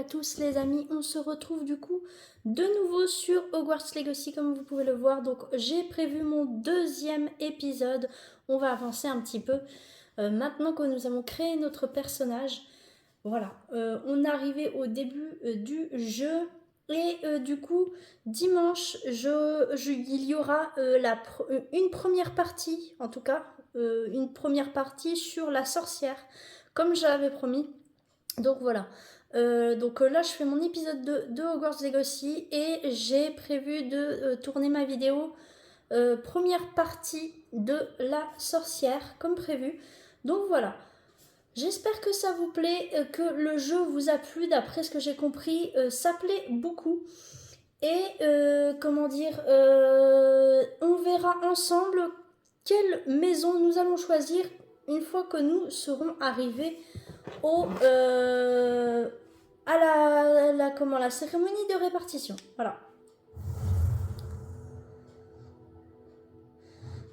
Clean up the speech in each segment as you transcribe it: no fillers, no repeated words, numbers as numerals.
à tous les amis, on se retrouve du coup de nouveau sur Hogwarts Legacy comme vous pouvez le voir. Donc j'ai prévu mon deuxième épisode, on va avancer un petit peu. Maintenant que nous avons créé notre personnage, voilà, on est arrivé au début du jeu. Et du coup, dimanche, il y aura une première partie, en tout cas, une première partie sur la sorcière, comme j'avais promis. Donc voilà, là je fais mon épisode de Hogwarts Legacy et j'ai prévu de tourner ma vidéo première partie de la sorcière comme prévu. Donc voilà, j'espère que ça vous plaît, que le jeu vous a plu. D'après ce que j'ai compris, ça plaît beaucoup. Et comment dire, on verra ensemble quelle maison nous allons choisir une fois que nous serons arrivés à la cérémonie de répartition. Voilà.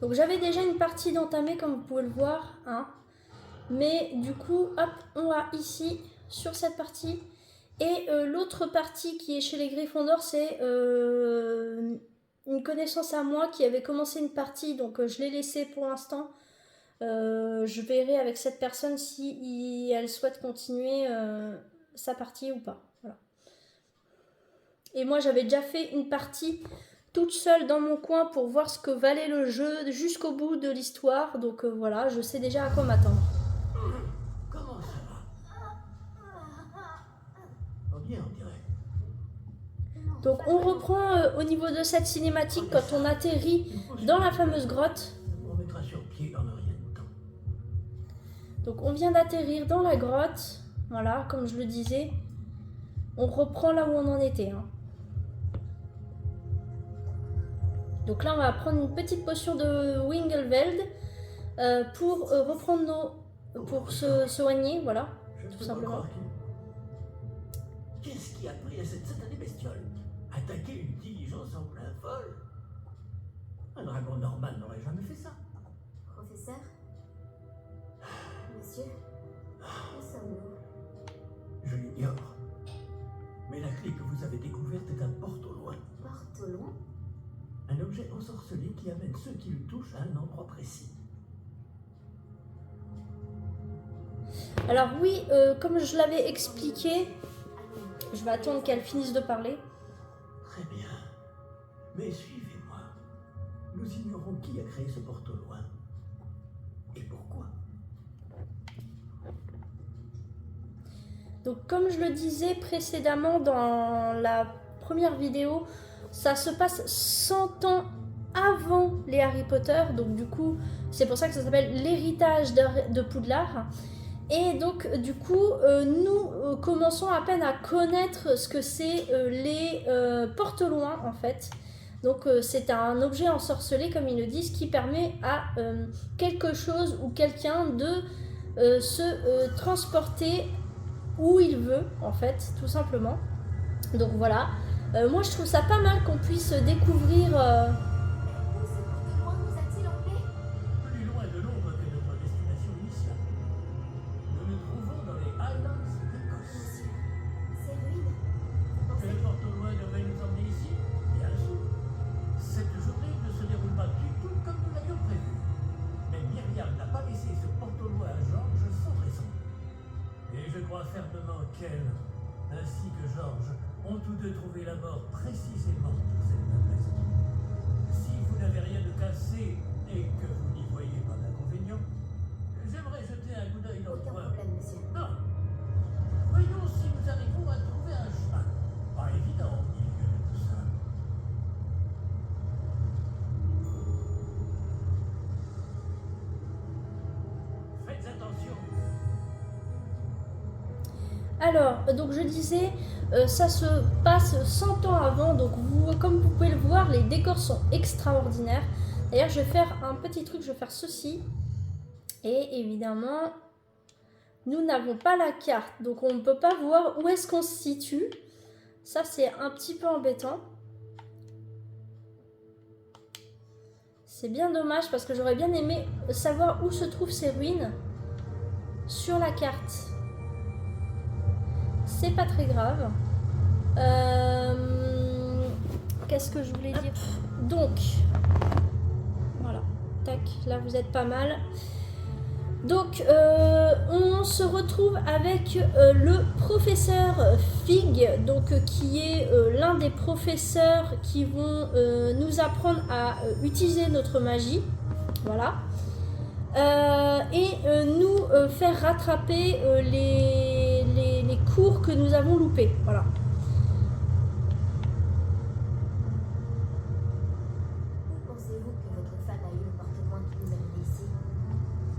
Donc j'avais déjà une partie d'entamée comme vous pouvez le voir, hein. Mais du coup, hop, on va ici sur cette partie. Et l'autre partie qui est chez les Gryffondors, c'est une connaissance à moi qui avait commencé une partie, donc je l'ai laissée pour l'instant. Je verrai avec cette personne si elle souhaite continuer sa partie ou pas. Voilà. Et moi j'avais déjà fait une partie toute seule dans mon coin pour voir ce que valait le jeu jusqu'au bout de l'histoire. Donc voilà, je sais déjà à quoi m'attendre. Comment ça va? Oh bien, on dirait. Donc on reprend au niveau de cette cinématique quand on atterrit dans la fameuse grotte. On mettra sur pied en rien de temps. Donc on vient d'atterrir dans la grotte. Voilà, comme je le disais. On reprend là où on en était. Hein. Donc là on va prendre une petite potion de Wingelveld pour reprendre pour se soigner. Voilà, tout simplement. Qu'est-ce qui a pris à cette satanée bestiole? Attaquer une diligence en plein vol? Un dragon normal n'aurait jamais fait ça. Professeur? Monsieur? Où sommes-nous? Je l'ignore. Mais la clé que vous avez découverte est un porte au loin. Porte au loin? Un objet ensorcelé qui amène ceux qui le touchent à un endroit précis. Alors oui, comme je l'avais expliqué, je vais attendre qu'elle finisse de parler. Très bien. Mais suivez-moi. Nous ignorons qui a créé ce porte au loin. Et pourquoi. Donc comme je le disais précédemment dans la première vidéo, ça se passe 100 ans avant les Harry Potter. Donc du coup, c'est pour ça que ça s'appelle l'héritage de Poudlard. Et donc du coup, nous commençons à peine à connaître ce que c'est les porte-loin en fait. Donc c'est un objet ensorcelé comme ils le disent qui permet à quelque chose ou quelqu'un de se transporter où il veut en fait, tout simplement. Donc voilà, moi je trouve ça pas mal qu'on puisse découvrir... Où ce porte au loin nous a-t-il emmenés? Plus loin de Londres que notre destination initiale. Nous nous trouvons dans les Highlands d'Écosse. Monsieur, ces ruines, vous Que pensez le porte au loin devait nous emmener ici? Bien sûr. Cette journée ne se déroule pas du tout comme nous l'avions prévu. Mais Myriam n'a pas laissé ce porte au loin à Georges sans raison. Et je crois fermement qu'elle, ainsi que Georges, ont tous deux trouvé la mort précisément pour cette même raison. Si vous n'avez rien de cassé et que vous n'y voyez pas d'inconvénient, j'aimerais jeter un coup d'œil dans le aucun coin. problème, monsieur. Non. Voyons si nous arrivons à trouver un chemin. Pas évident au milieu de tout ça. Faites attention. Alors, donc je disais, ça se passe 100 ans avant, donc comme vous pouvez le voir, les décors sont extraordinaires. D'ailleurs, je vais faire un petit truc, je vais faire ceci. Et évidemment, nous n'avons pas la carte, donc on ne peut pas voir où est-ce qu'on se situe. Ça, c'est un petit peu embêtant. C'est bien dommage parce que j'aurais bien aimé savoir où se trouvent ces ruines sur la carte. c'est pas très grave. Qu'est-ce que je voulais dire? Donc, voilà, tac, là vous êtes pas mal. Donc, on se retrouve avec le professeur Fig, donc, qui est l'un des professeurs qui vont nous apprendre à utiliser notre magie. Voilà. Et nous faire rattraper les cours que nous avons loupés. Voilà. Où pensez-vous que votre femme a eu le porte-moins qui nous a menés ici?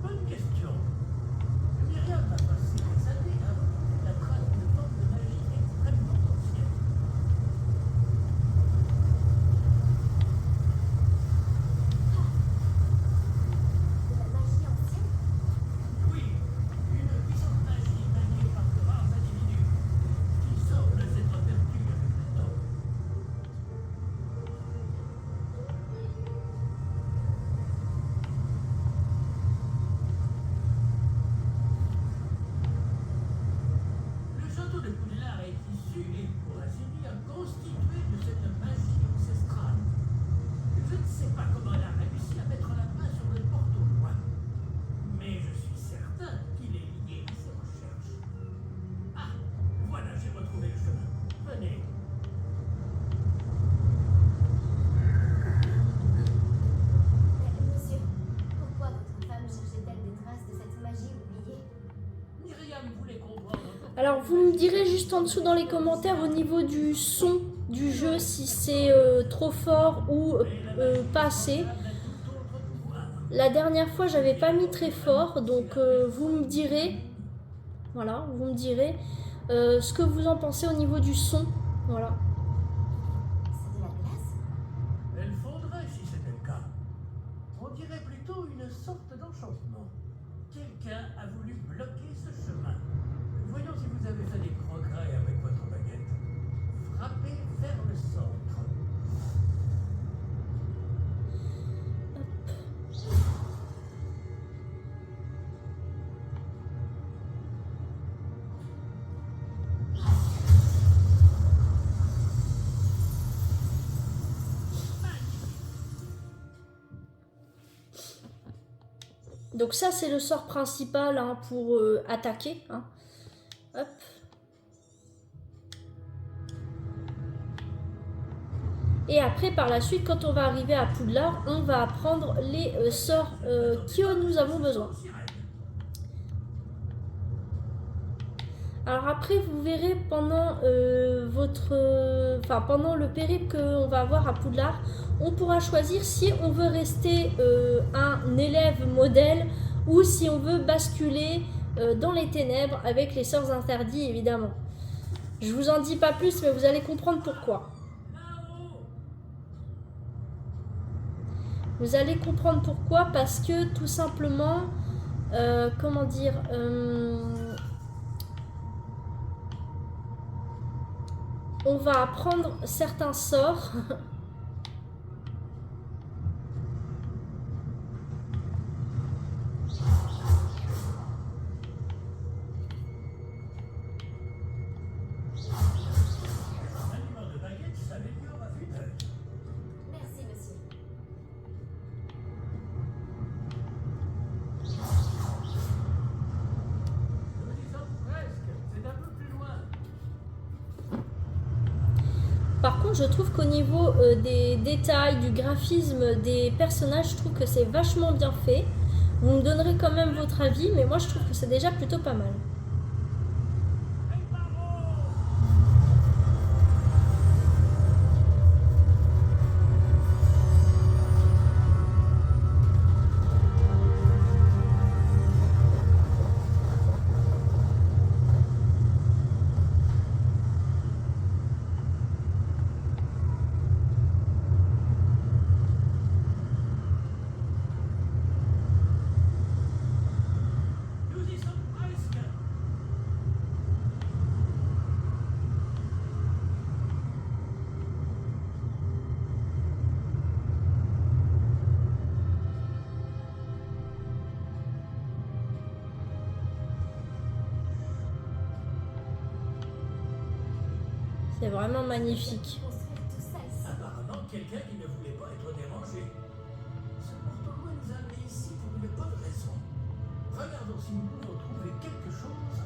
Bonne question. Myriam a passé des années à retrouver la trace d'une forme de magie extrêmement ancienne. De la magie ancienne? Oui, une puissante magie maniée par de rares individus qui semble s'être perdue avec le temps. Le château de Poudlard est issu et, pour ainsi dire, constitué de cette magie ancestrale. Je ne sais pas comment elle a réussi à mettre la main sur le porte au loin, mais je suis certain qu'il est lié à ses recherches. Ah, voilà, j'ai retrouvé le chemin. Venez. Mais, monsieur, pourquoi votre femme cherchait-elle des traces de cette magie oubliée? Myriam voulait comprendre. Alors, vous me direz juste en dessous dans les commentaires au niveau du son du jeu si c'est trop fort ou pas assez. La dernière fois, j'avais pas mis très fort, donc vous me direz, voilà, vous me direz ce que vous en pensez au niveau du son, voilà. C'est de la glace? Elle fondrait si c'était le cas. On dirait plutôt une sorte d'enchantement. Quelqu'un a voulu bloquer ce chemin. Voyons si vous avez fait des progrès avec votre baguette. Frappez vers le centre. Donc ça, c'est le sort principal hein, pour attaquer. Hein. Hop. Et après, par la suite, quand on va arriver à Poudlard, on va apprendre les sorts que nous avons besoin. Alors après, vous verrez pendant pendant le périple qu'on va avoir à Poudlard, on pourra choisir si on veut rester un élève modèle ou si on veut basculer dans les ténèbres avec les sorts interdits, évidemment. Je vous en dis pas plus, mais vous allez comprendre pourquoi. Vous allez comprendre pourquoi, parce que tout simplement, comment dire, on va apprendre certains sorts. Maniement de baguette s'améliore à vue d'œil. Merci, monsieur. Nous y sommes presque. C'est un peu plus loin. Par contre, je trouve qu'au niveau des détails, du graphisme des personnages, je trouve que c'est vachement bien fait. Vous me donnerez quand même votre avis, mais moi je trouve que c'est déjà plutôt pas mal. Nous y sommes presque. C'est vraiment magnifique. Construire tout ça ici. Apparemment, quelqu'un qui ne voulait pas être dérangé. Ce porte-loin nous a amenés ici pour une bonne raison. Regardons si nous pouvons trouver quelque chose.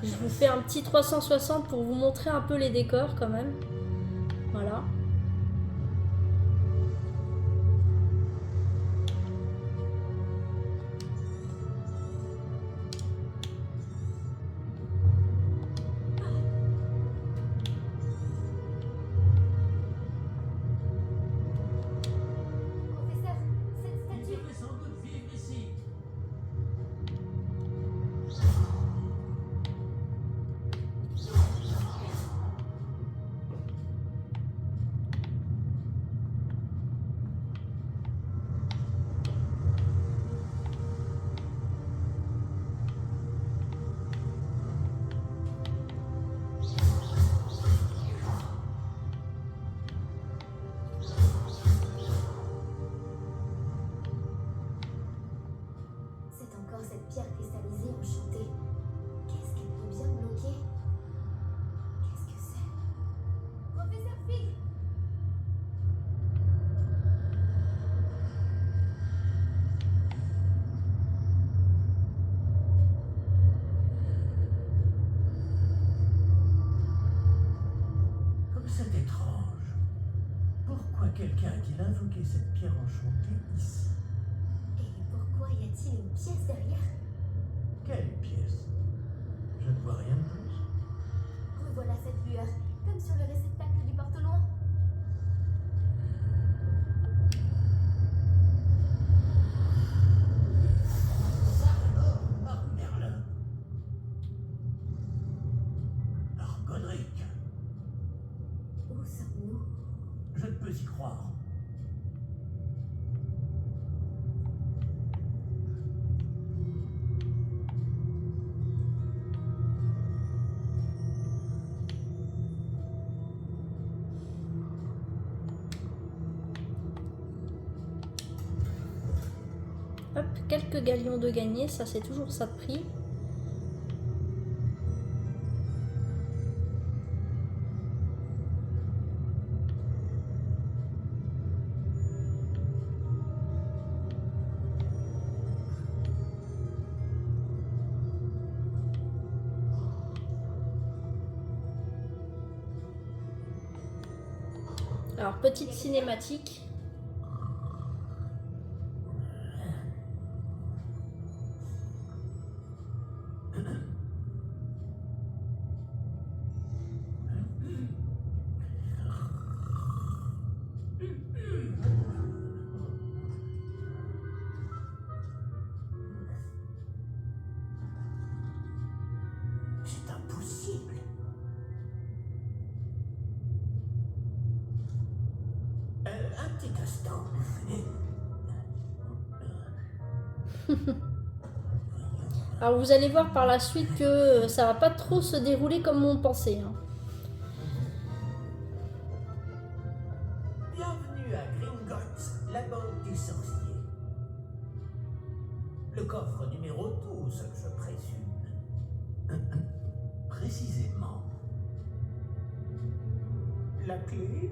Je vous fais un petit 360 pour vous montrer un peu les décors quand même. Voilà. Professeur, cette Il statue. devrait sans doute vivre ici. C'est encore cette pierre cristallisée enchantée. Qu'est-ce qu'elle peut bien bloquer? Qu'est-ce que c'est? Professeur Fig! Comme c'est étrange. Pourquoi quelqu'un a-t-il invoqué cette pierre enchantée ici? Et pourquoi y a-t-il une pièce derrière? Quelle pièce? Je ne vois rien de plus. Revoilà cette lueur, comme sur le réceptacle du porte-loin. Ça alors, Marc Merlin. Godric, Où sommes-nous? je ne peux y croire. Hop, quelques galions de gagné, ça c'est toujours ça de prix. Alors, petite cinématique. C'est impossible. Un petit instant. Alors, vous allez voir par la suite que ça va pas trop se dérouler comme on pensait, hein. Bienvenue à Gringotts, la bande des sorciers. Le coffre numéro 12, je présume. Précisément. La clé?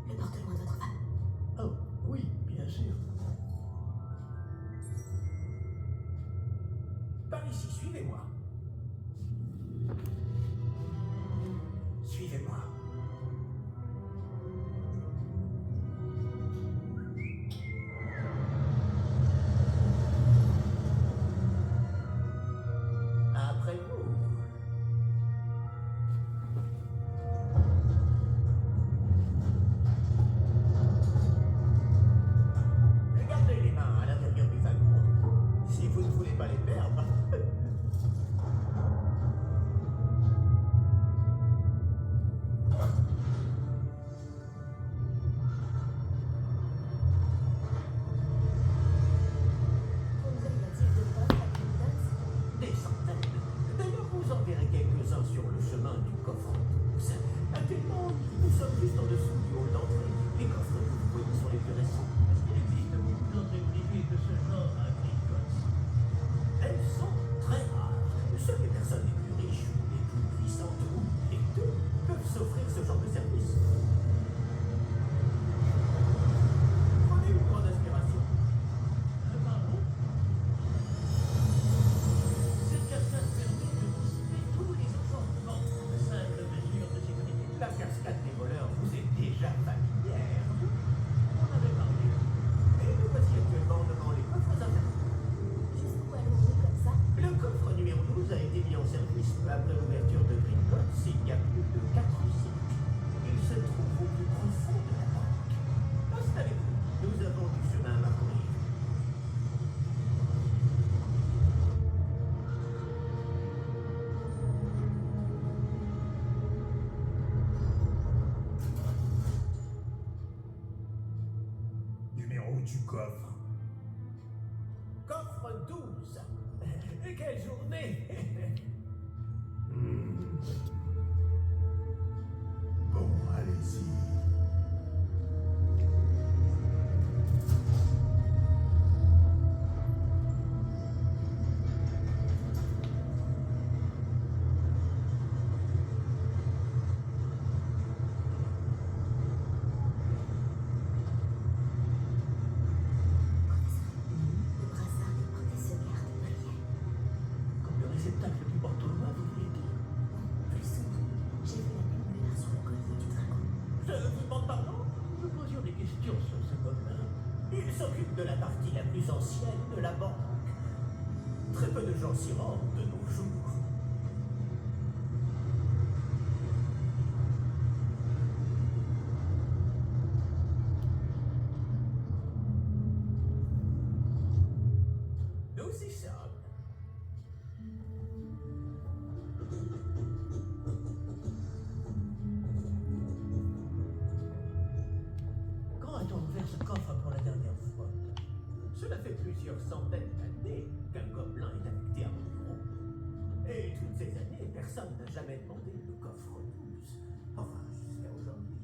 Le porte-loin de votre femme. Oh, oui, bien sûr. Par ici, suivez-moi. Suivez-moi. Après vous. Gardez les mains à l'intérieur du wagon. Si vous ne voulez pas les perdre. du coffre. Coffre 12. Quelle journée. Bon, allez-y. Le brassard que portait ce garde brillait. Comme le réceptacle du porte-loin, vous voulez dire? Plus sombre, j'ai vu la même lueur sur le collier du dragon. Je vous demande pardon? Nous posions des questions sur ce gobelin. Il s'occupe de la partie la plus ancienne de la banque. Très peu de gens s'y rendent de nos jours. Nous y sommes. Quand a-t-on ouvert ce coffre pour la dernière fois? Cela fait plusieurs centaines d'années qu'un gobelin est affecté à mon bureau. Et toutes ces années, personne n'a jamais demandé le coffre 12. Enfin, jusqu'à aujourd'hui.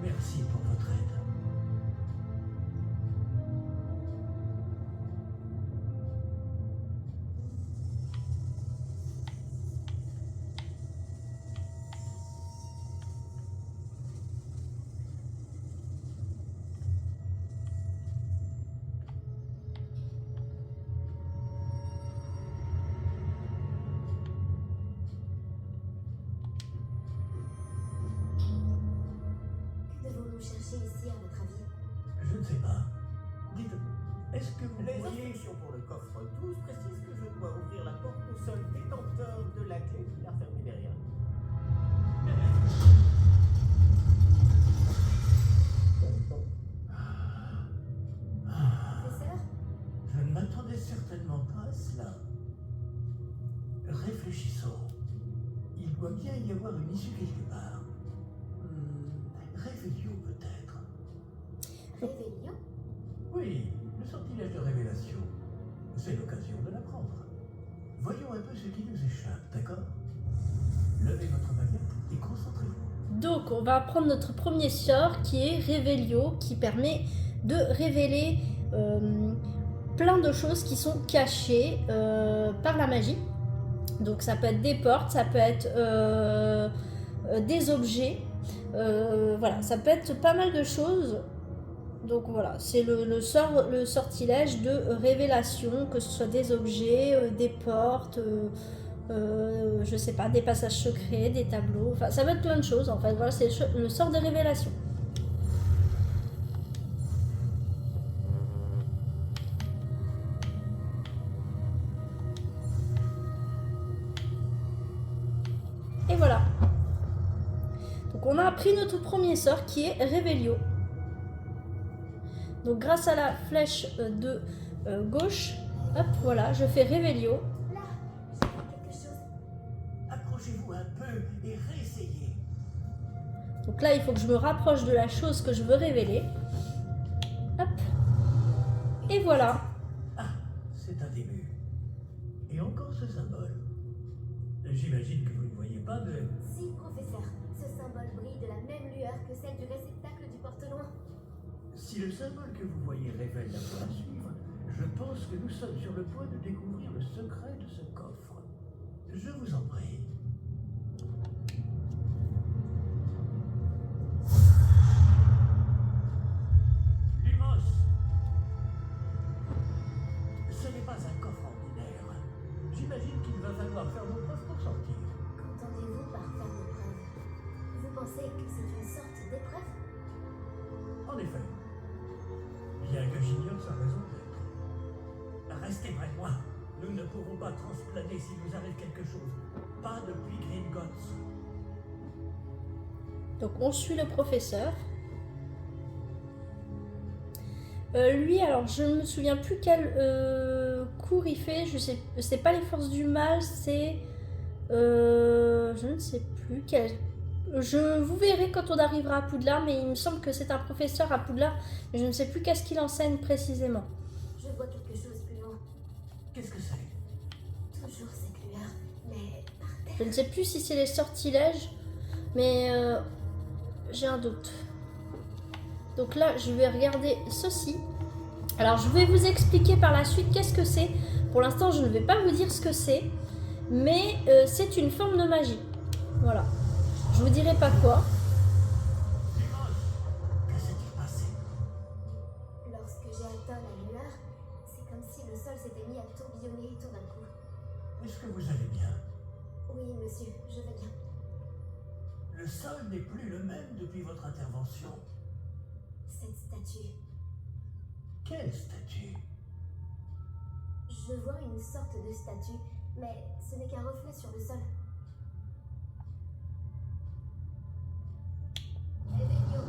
Merci pour votre aide. Que devons-nous chercher ici, à votre avis? Je ne sais pas. Dites, est-ce que vous Les voyez... instructions pour le coffre 12 précisent que je dois ouvrir la porte au seul détenteur de la clé qui l'a fermée derrière nous. Professeur? Je ne m'attendais certainement pas à cela. Réfléchissons. Il doit bien y avoir une issue quelque part. Réveillon peut-être. Réveillon? Oui, le sortilège de révélation. C'est l'occasion de l'apprendre. Voyons un peu ce qui nous échappe, d'accord? Levez votre baguette et concentrez-vous. Donc, on va prendre notre premier sort qui est Révélio, qui permet de révéler plein de choses qui sont cachées par la magie. Donc, ça peut être des portes, ça peut être des objets. Voilà, ça peut être pas mal de choses. Donc voilà, c'est le sortilège de révélation, que ce soit des objets, des portes, je sais pas, des passages secrets, des tableaux, enfin ça peut être plein de choses en fait. Voilà, c'est le sort de révélation. Et voilà. Donc on a appris notre premier sort qui est Révélio. Donc grâce à la flèche de gauche, hop, voilà, je fais Révélio. Là, j'ai vu quelque chose. Approchez-vous un peu et réessayez. Donc là, il faut que je me rapproche de la chose que je veux révéler. Hop. Et voilà. Ah, c'est un début. Et encore ce symbole. J'imagine que vous ne voyez pas de... Si, professeur, ce symbole brille de la même lueur que celle du réceptacle du porte-loin. Si le symbole que vous voyez révèle la voie à suivre, je pense que nous sommes sur le point de découvrir le secret de ce coffre. Je vous en prie. Lumos! Ce n'est pas un coffre ordinaire. J'imagine qu'il va falloir faire nos preuves pour sortir. Qu'entendez-vous par faire des preuves? Vous pensez que c'est une sorte d'épreuve? En effet. Bien que j'ignore sa raison d'être. Restez près de moi. Nous ne pourrons pas transplaner s'il nous arrive quelque chose. Pas depuis Gringotts. Donc on suit le professeur. Lui, alors je ne me souviens plus quel cours il fait. Je sais, c'est pas les forces du mal, c'est je ne sais plus quel. Je vous verrai quand on arrivera à Poudlard, mais il me semble que c'est un professeur à Poudlard. Mais je ne sais plus qu'est-ce qu'il enseigne précisément. Je vois quelque chose plus loin. Qu'est-ce que c'est? Toujours cette lueur, mais par terre. Je ne sais plus si c'est les sortilèges, mais j'ai un doute. Donc là, je vais regarder ceci. Alors, je vais vous expliquer par la suite qu'est-ce que c'est. Pour l'instant, je ne vais pas vous dire ce que c'est, mais c'est une forme de magie. Voilà. Je vous dirai pas quoi. Que s'est-il passé? Lorsque j'ai atteint la lueur, c'est comme si le sol s'était mis à tourbillonner tout d'un coup. Est-ce que vous allez bien? Oui, monsieur, je vais bien. Le sol n'est plus le même depuis votre intervention. Cette statue, Quelle statue? je vois une sorte de statue, mais ce n'est qu'un reflet sur le sol. Evelio,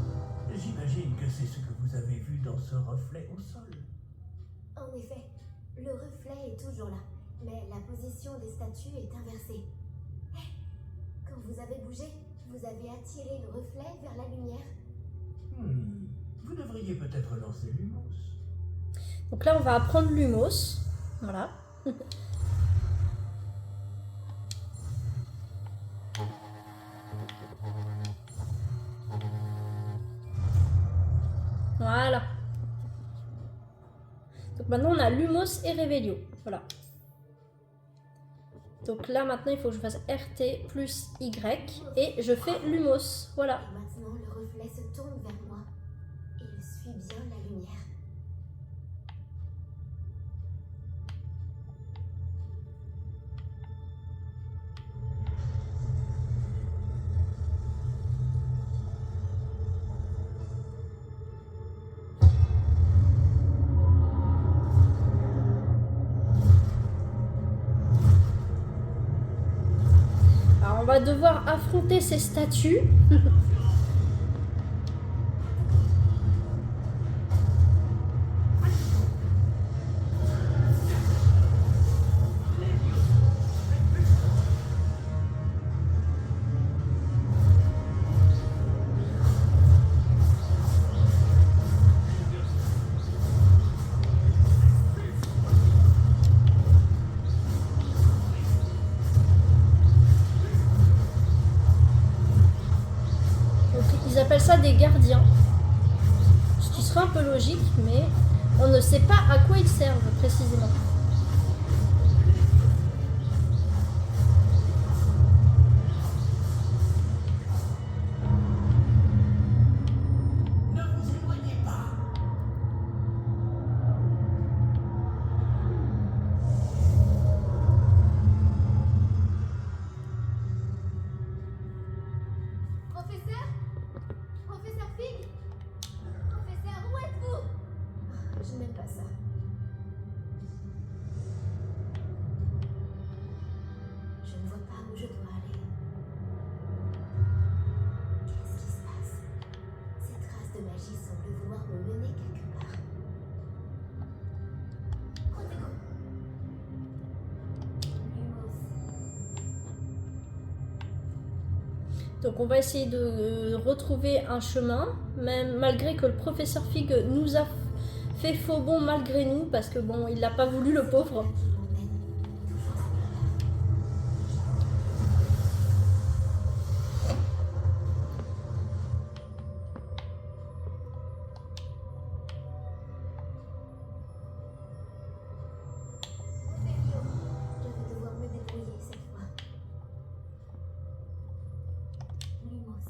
J'imagine que c'est ce que vous avez vu dans ce reflet au sol. en effet, le reflet est toujours là, mais la position des statues est inversée. Quand vous avez bougé, vous avez attiré le reflet vers la lumière. Vous devriez peut-être lancer Lumos. Donc là, on va apprendre Lumos. Voilà. Voilà. Donc maintenant, on a Lumos et Revelio. Voilà. Donc là, maintenant, il faut que je fasse RT plus Y. Et je fais Lumos. Voilà. Et maintenant, le reflet se tourne vers moi. Il suit bien la lumière. Alors, on va devoir affronter ces statues. Ils appellent ça des gardiens. Ce qui serait un peu logique, mais on ne sait pas à quoi ils servent précisément. Ne vous éloignez pas. Professeur? Professeur Fig? Professeur, où êtes-vous? Je n'aime pas ça. Je ne vois pas où je dois aller. Qu'est-ce qui se passe? Ces traces de magie semblent vouloir me mener quelque part. Protego. Lumos. Donc on va essayer de retrouver un chemin, même malgré que le professeur Fig nous a fait faux bond malgré nous, parce que bon, il n'a pas voulu, le pauvre. Qui m'emmène toujours à l'heure. Ophélie, je vais devoir me débrouiller cette fois. Lumos.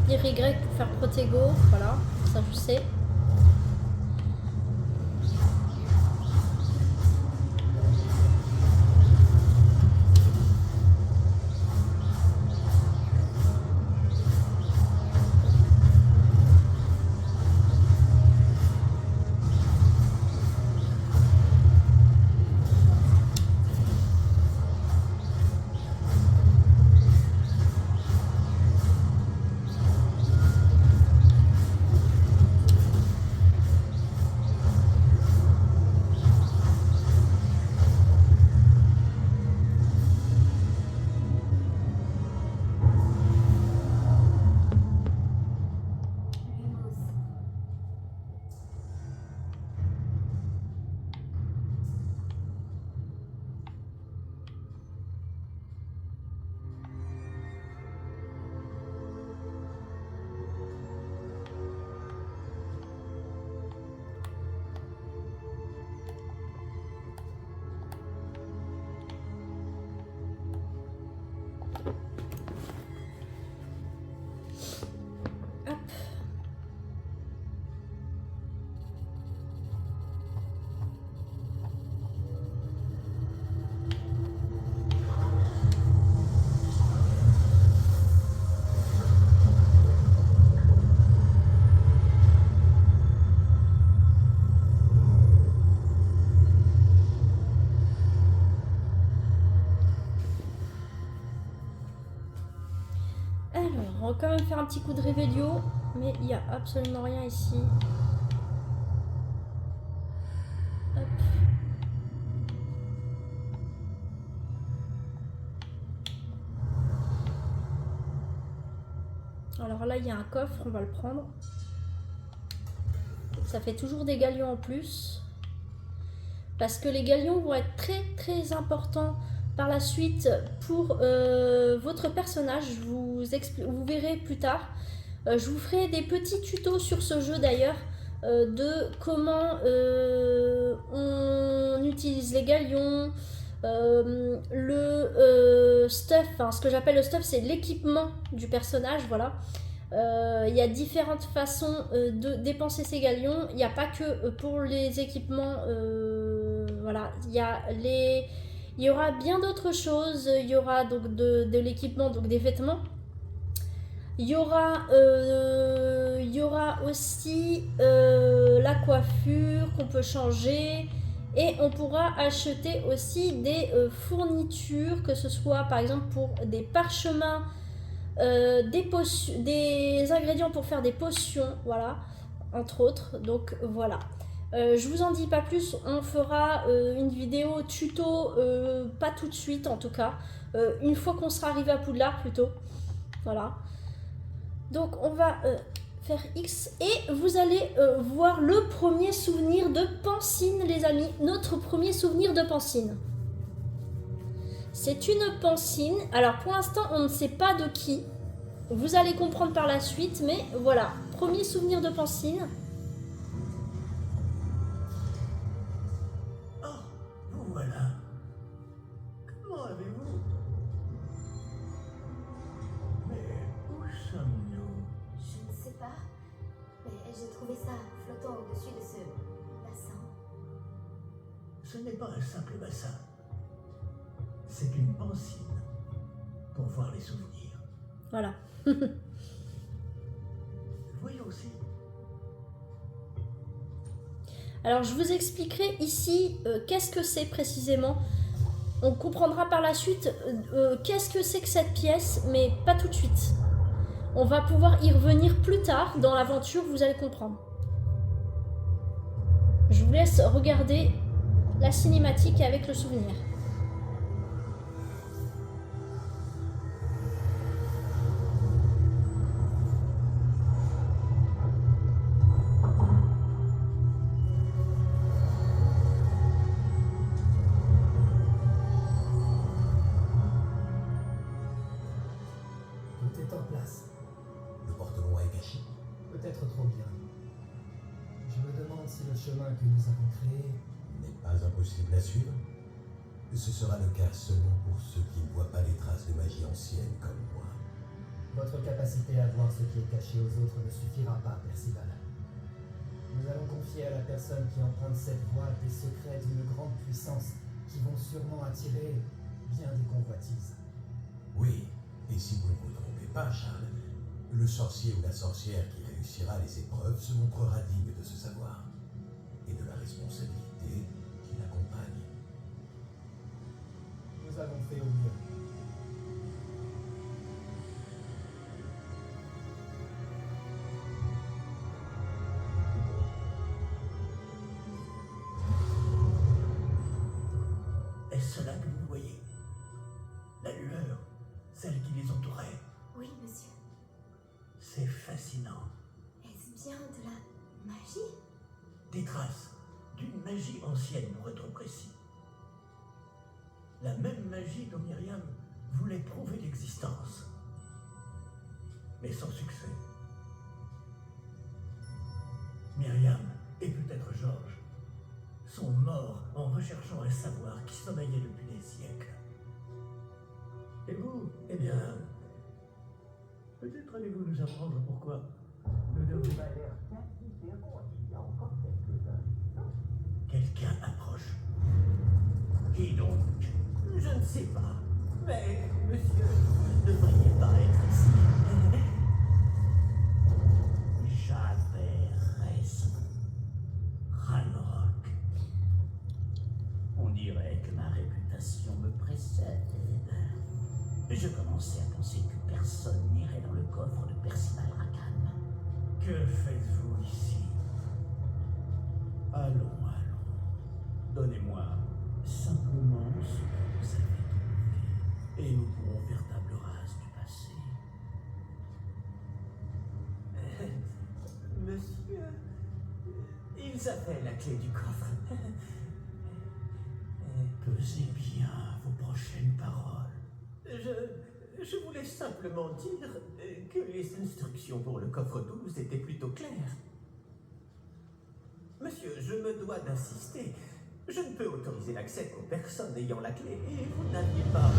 Y pour faire Protego, voilà, ça je sais. Lumos. Hop. Alors, on va quand même faire un petit coup de réveillon, mais il n'y a absolument rien ici. Hop. Alors là, il y a un coffre, on va le prendre. Ça fait toujours des galions en plus. Parce que les galions vont être très très importants par la suite pour votre personnage. Vous verrez plus tard. Je vous ferai des petits tutos sur ce jeu d'ailleurs. De comment on utilise les galions. Le stuff, enfin, ce que j'appelle le stuff, c'est l'équipement du personnage, voilà. Il y a différentes façons de dépenser ces galions. Il n'y a pas que pour les équipements, voilà. Il y aura bien d'autres choses. Il y aura donc de l'équipement, donc des vêtements. Il y aura aussi la coiffure qu'on peut changer. Et on pourra acheter aussi des fournitures, que ce soit par exemple pour des parchemins, des ingrédients pour faire des potions, voilà, entre autres. Donc voilà. Je vous en dis pas plus, on fera une vidéo tuto, pas tout de suite en tout cas, une fois qu'on sera arrivé à Poudlard plutôt. Voilà. Donc on va faire X et vous allez voir le premier souvenir de Pansine, les amis. Notre premier souvenir de Pansine. C'est une Pansine. Alors pour l'instant on ne sait pas de qui. Vous allez comprendre par la suite, mais voilà. Premier souvenir de Pansine. Oh, vous voilà. Comment avez-vous? Mais où sommes-nous? Je ne sais pas, mais j'ai trouvé ça flottant au-dessus de ce bassin. Ce n'est pas un simple bassin. C'est une pansine pour voir les souvenirs. Voilà. Voyons aussi. Alors je vous expliquerai ici qu'est-ce que c'est précisément. On comprendra par la suite qu'est-ce que c'est que cette pièce, mais pas tout de suite. On va pouvoir y revenir plus tard dans l'aventure, vous allez comprendre. Je vous laisse regarder la cinématique avec le souvenir. Tout est en place. Le porte-loin est caché. Peut-être trop bien. Je me demande si le chemin que nous avons créé... N'est pas impossible à suivre. Ce sera le cas seulement pour ceux qui ne voient pas les traces de magie ancienne comme moi. Votre capacité à voir ce qui est caché aux autres ne suffira pas, Percival. Nous allons confier à la personne qui emprunte cette voie des secrets d'une grande puissance qui vont sûrement attirer bien des convoitises. Oui, et si vous ne vous trompez pas, Charles, le sorcier ou la sorcière qui réussira les épreuves se montrera digne de ce savoir et de la responsabilité qui l'accompagne. Nous avons fait au mieux. Est-ce cela que vous voyez? La lueur, celle qui les entourait. Oui, monsieur. C'est fascinant. Est-ce bien de la magie? Des traces d'une magie ancienne, pour être précis. La même magie dont Myriam voulait prouver l'existence. Mais sans succès. Myriam, et peut-être Georges, sont morts en recherchant un savoir qui sommeillait depuis des siècles. Et vous, eh bien, peut-être allez-vous nous apprendre pourquoi nous devons... Quelqu'un approche. Qui donc? Je ne sais pas. Mais, monsieur, vous ne devriez pas être ici. J'apparaisse. Ranrock. On dirait que ma réputation me précède. Je commençais à penser que personne n'irait dans le coffre de Percival Rackham. Que faites-vous ici? Allons. Donnez-moi simplement ce que vous avez trouvé, et nous pourrons faire table rase du passé. Monsieur, ils avaient la clé du coffre. Pesez bien vos prochaines paroles. Je voulais simplement dire que les instructions pour le coffre 12 étaient plutôt claires. Monsieur, je me dois d'insister. Je ne peux autoriser l'accès qu'aux personnes ayant la clé, et vous n'aviez pas...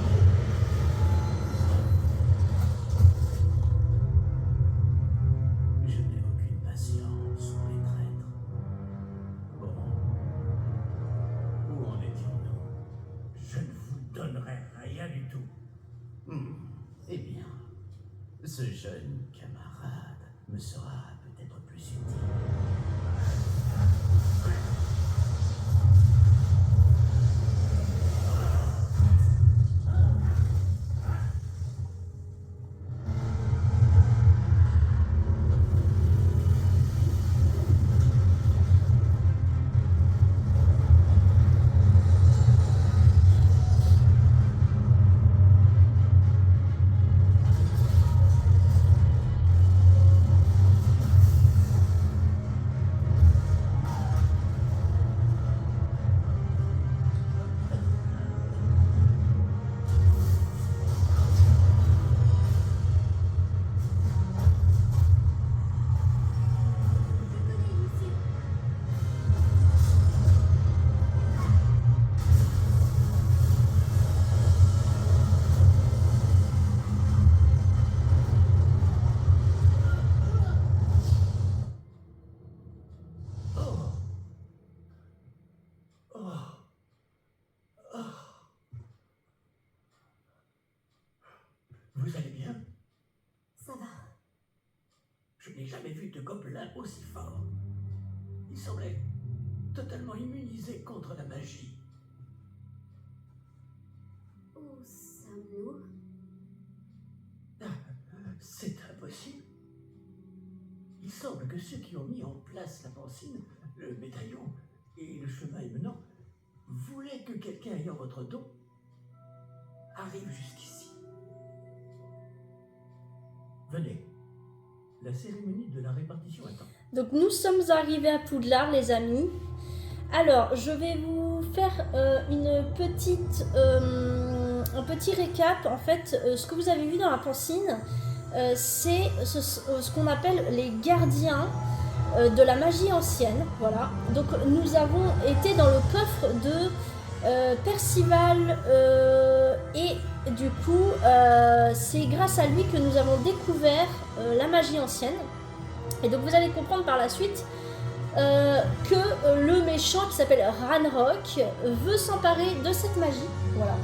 Je n'ai aucune patience pour les traîtres. Bon. Où en étions-nous? Je ne vous donnerai rien du tout. Eh bien, ce jeune camarade me sera peut-être plus utile. Vous allez bien? Ça va. Je n'ai jamais vu de gobelin aussi fort. Il semblait totalement immunisé contre la magie. Où sommes-nous? C'est impossible. Il semble que ceux qui ont mis en place la pancine, le médaillon et le chemin émenant voulaient que quelqu'un ayant votre dos arrive jusqu'ici. Venez. La cérémonie de la répartition attend. Donc nous sommes arrivés à Poudlard, les amis. Alors, je vais vous faire un petit récap. En fait, ce que vous avez vu dans la pancine, c'est ce qu'on appelle les gardiens de la magie ancienne. Voilà. Donc nous avons été dans le coffre de Percival et du coup, c'est grâce à lui que nous avons découvert la magie ancienne. Et donc vous allez comprendre par la suite que le méchant qui s'appelle Ranrock veut s'emparer de cette magie. Voilà.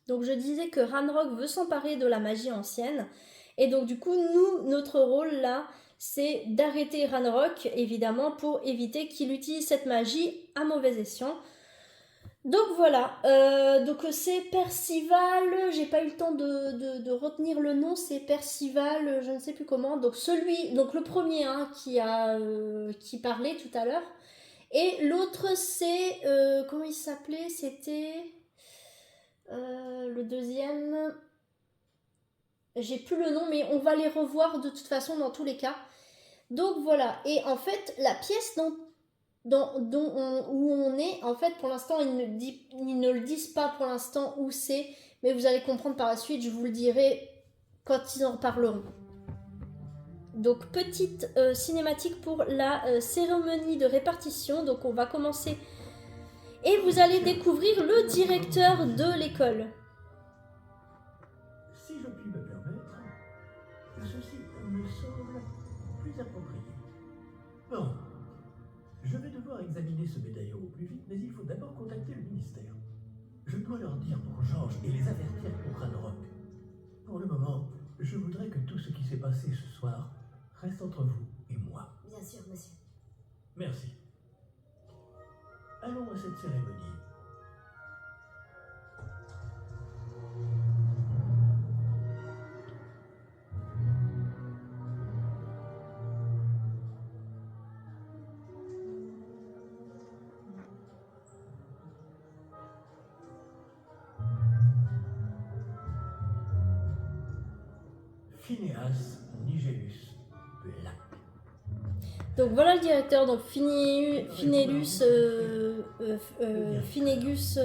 Donc je disais que Ranrock veut s'emparer de la magie ancienne. Et donc du coup, nous, notre rôle là, c'est d'arrêter Ranrock, évidemment, pour éviter qu'il utilise cette magie à mauvais escient. Donc voilà, donc c'est Percival, j'ai pas eu le temps de retenir le nom, c'est Percival, je ne sais plus comment. Donc donc le premier hein, qui parlait tout à l'heure. Et l'autre c'est, comment il s'appelait? C'était... le deuxième, j'ai plus le nom, mais on va les revoir de toute façon dans tous les cas. Donc voilà, et en fait, la pièce où on est, en fait, pour l'instant, ils ne le disent pas pour l'instant où c'est, mais vous allez comprendre par la suite, je vous le dirai quand ils en parleront. Donc, petite cinématique pour la cérémonie de répartition. Donc, on va commencer. Et vous allez découvrir le directeur de l'école. Si je puis me permettre, ceci me semble plus approprié. Bon, je vais devoir examiner ce médaillon au plus vite, mais il faut d'abord contacter le ministère. Je dois leur dire pour Georges et les avertir pour Ranrock. Pour le moment, je voudrais que tout ce qui s'est passé ce soir reste entre vous et moi. Bien sûr, monsieur. Merci. Allons à cette cérémonie. Phineas Nigellus Black. Donc voilà le directeur, donc Finégus, Finégus,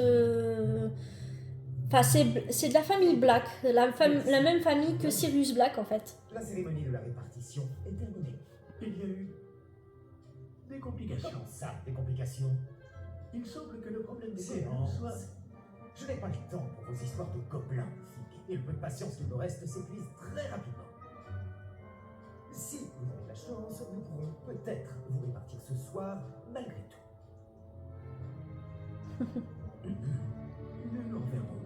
enfin c'est de la famille Black, la même famille que Sirius Black en fait. La cérémonie de la répartition est terminée. Il y a eu des complications. Comment ça, des complications? Il semble que le problème des C'est gobelins soit... Je n'ai pas le temps pour vos histoires de gobelins, Fig, et le peu de patience qu'il me reste s'épuise très rapidement. Si vous avez la chance, nous pourrons peut-être vous répartir ce soir, malgré tout. Nous nous reverrons.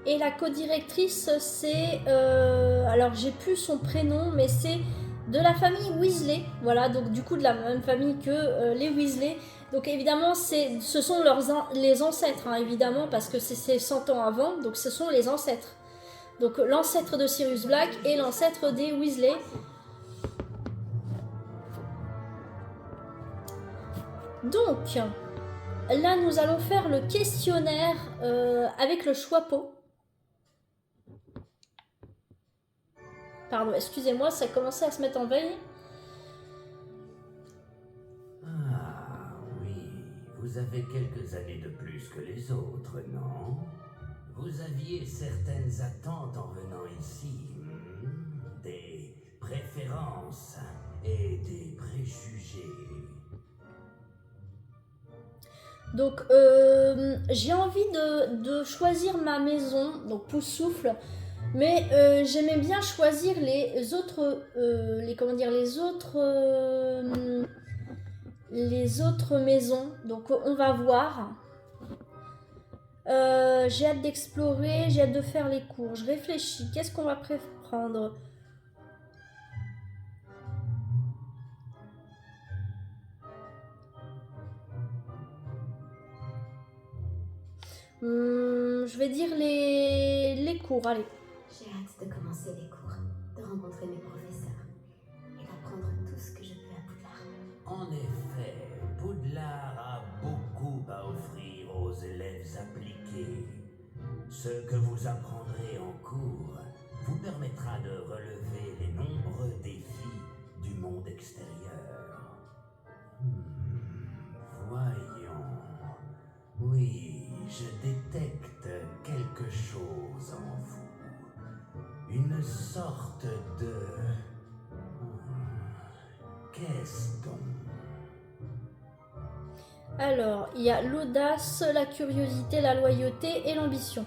Et la co-directrice c'est, alors j'ai plus son prénom, mais c'est de la famille Weasley, voilà, donc du coup de la même famille que les Weasley. Donc évidemment, ce sont les ancêtres, hein, évidemment, parce que c'est 100 ans avant, donc ce sont les ancêtres. Donc l'ancêtre de Sirius Black et l'ancêtre des Weasley. Donc, là nous allons faire le questionnaire avec le choix-peau. Pardon, excusez-moi, ça commençait à se mettre en veille. Ah oui, vous avez quelques années de plus que les autres, non? Vous aviez certaines attentes en venant ici, des préférences et des préjugés. Donc, j'ai envie de choisir ma maison, donc Poussoufle, mais j'aimais bien choisir les autres maisons. Donc, on va voir. J'ai hâte d'explorer, j'ai hâte de faire les cours. Je réfléchis. Qu'est-ce qu'on va prendre? Je vais dire les cours, allez. J'ai hâte de commencer les cours, de rencontrer mes professeurs et d'apprendre tout ce que je peux à Poudlard. En effet, Poudlard a beaucoup à offrir aux élèves appliqués. Ce que vous apprendrez en cours vous permettra de relever les nombreux défis du monde extérieur. Voyons. Oui, je détecte quelque chose en vous. Une sorte de... Qu'est-ce donc? Alors, il y a l'audace, la curiosité, la loyauté et l'ambition.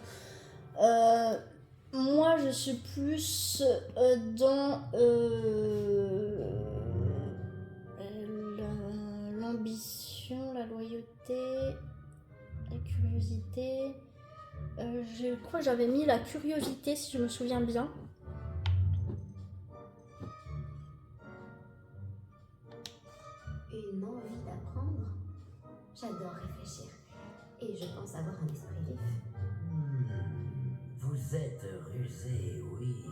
Moi, je suis plus dans l'ambition, la loyauté, la curiosité. Je crois que j'avais mis la curiosité, si je me souviens bien. Une envie d'apprendre. J'adore réfléchir. Et je pense avoir un esprit vif. Vous êtes rusé, oui.